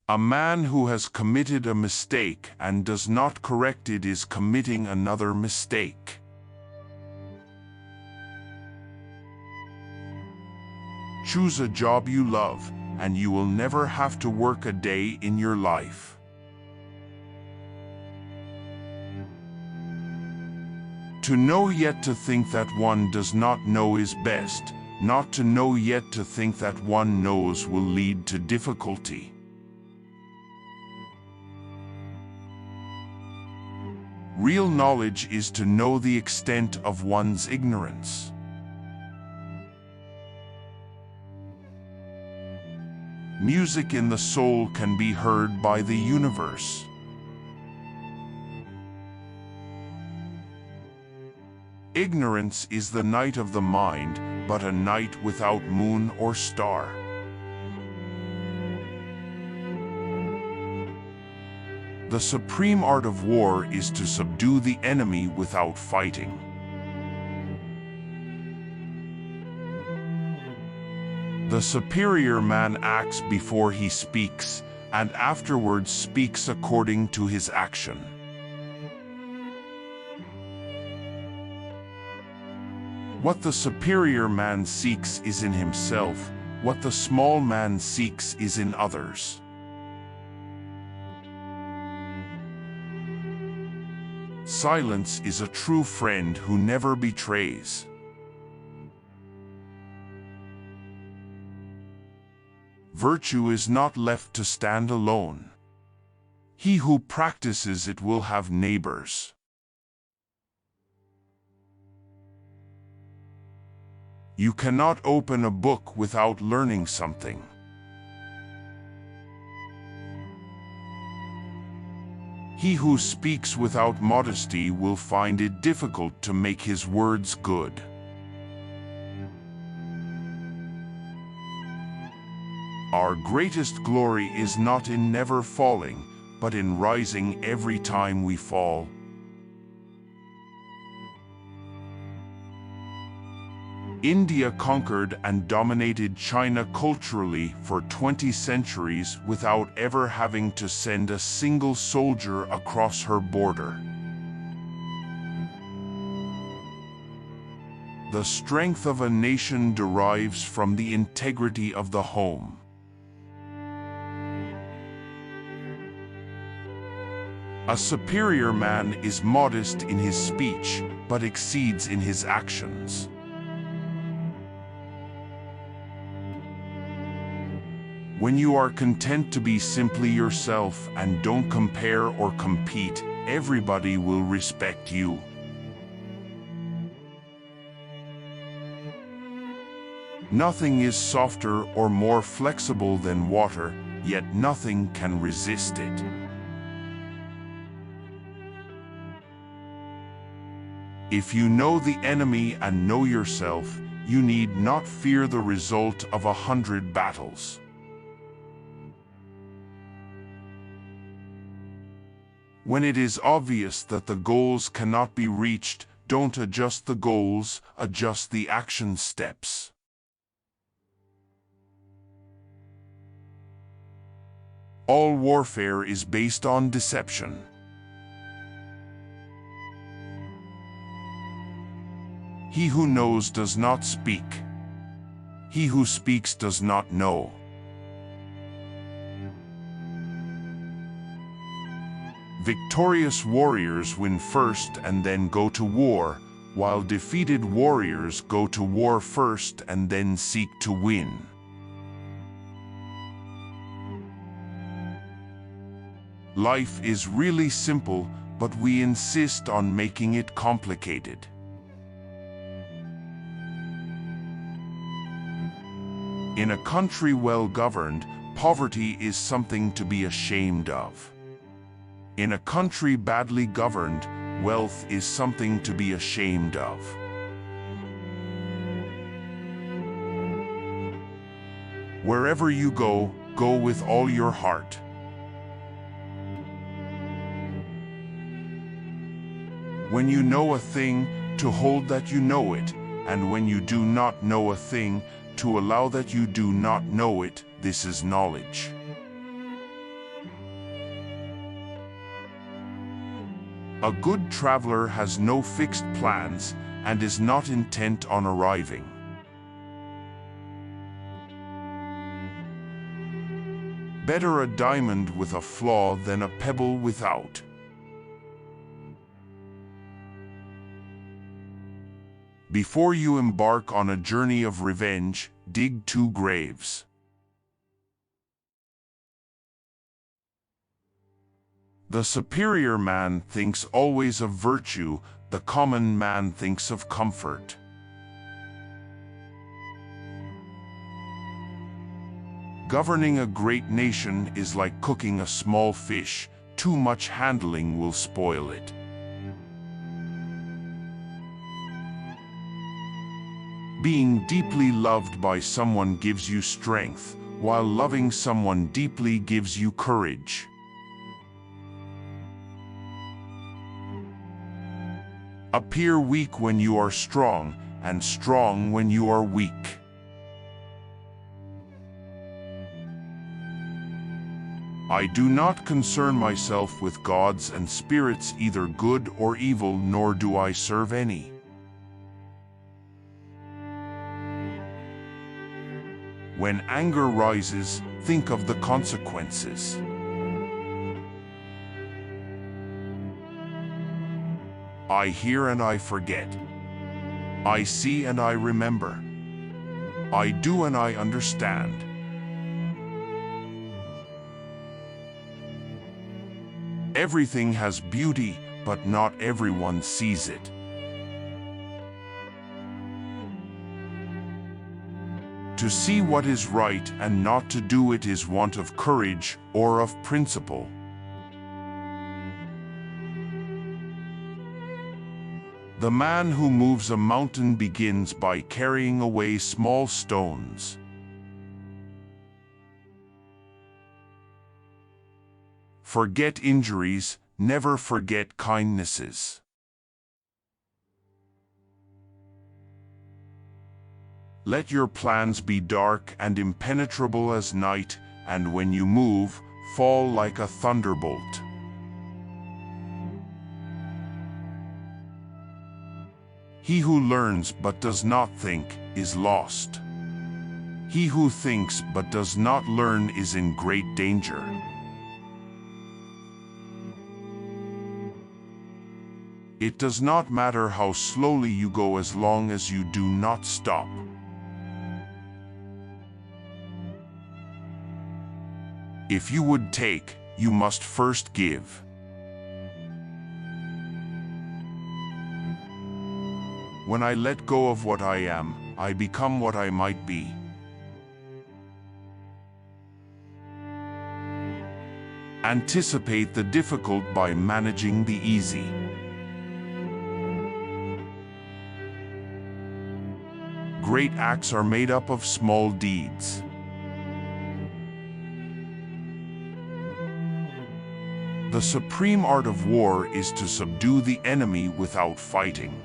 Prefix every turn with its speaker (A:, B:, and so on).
A: A man who has committed a mistake and does not correct it is committing another mistake. Choose a job you love, and you will never have to work a day in your life. To know yet to think that one does not know is best. Not to know yet to think that one knows will lead to difficulty. Real knowledge is to know the extent of one's ignorance. Music in the soul can be heard by the universe. Ignorance is the night of the mind, but a night without moon or star. The supreme art of war is to subdue the enemy without fighting. The superior man acts before he speaks, and afterwards speaks according to his action. What the superior man seeks is in himself, what the small man seeks is in others. Silence is a true friend who never betrays. Virtue is not left to stand alone. He who practices it will have neighbors. You cannot open a book without learning something. He who speaks without modesty will find it difficult to make his words good. Our greatest glory is not in never falling, but in rising every time we fall. India conquered and dominated China culturally for 20 centuries without ever having to send a single soldier across her border. The strength of a nation derives from the integrity of the home. A superior man is modest in his speech, but exceeds in his actions. When you are content to be simply yourself and don't compare or compete, everybody will respect you. Nothing is softer or more flexible than water, yet nothing can resist it. If you know the enemy and know yourself, you need not fear the result of 100 battles. When it is obvious that the goals cannot be reached, don't adjust the goals, adjust the action steps. All warfare is based on deception. He who knows does not speak. He who speaks does not know. Victorious warriors win first and then go to war, while defeated warriors go to war first and then seek to win. Life is really simple, but we insist on making it complicated. In a country well governed, poverty is something to be ashamed of. In a country badly governed, wealth is something to be ashamed of. Wherever you go, go with all your heart. When you know a thing, to hold that you know it, and when you do not know a thing, to allow that you do not know it, this is knowledge. A good traveler has no fixed plans and is not intent on arriving. Better a diamond with a flaw than a pebble without. Before you embark on a journey of revenge, dig 2 graves. The superior man thinks always of virtue, the common man thinks of comfort. Governing a great nation is like cooking a small fish. Too much handling will spoil it. Being deeply loved by someone gives you strength, while loving someone deeply gives you courage. Appear weak when you are strong, and strong when you are weak. I do not concern myself with gods and spirits, either good or evil, nor do I serve any. When anger rises, think of the consequences. I hear and I forget. I see and I remember. I do and I understand. Everything has beauty, but not everyone sees it. To see what is right and not to do it is want of courage or of principle. The man who moves a mountain begins by carrying away small stones. Forget injuries, never forget kindnesses. Let your plans be dark and impenetrable as night, and when you move, fall like a thunderbolt. He who learns but does not think is lost. He who thinks but does not learn is in great danger. It does not matter how slowly you go as long as you do not stop. If you would take, you must first give. When I let go of what I am, I become what I might be. Anticipate the difficult by managing the easy. Great acts are made up of small deeds. The supreme art of war is to subdue the enemy without fighting.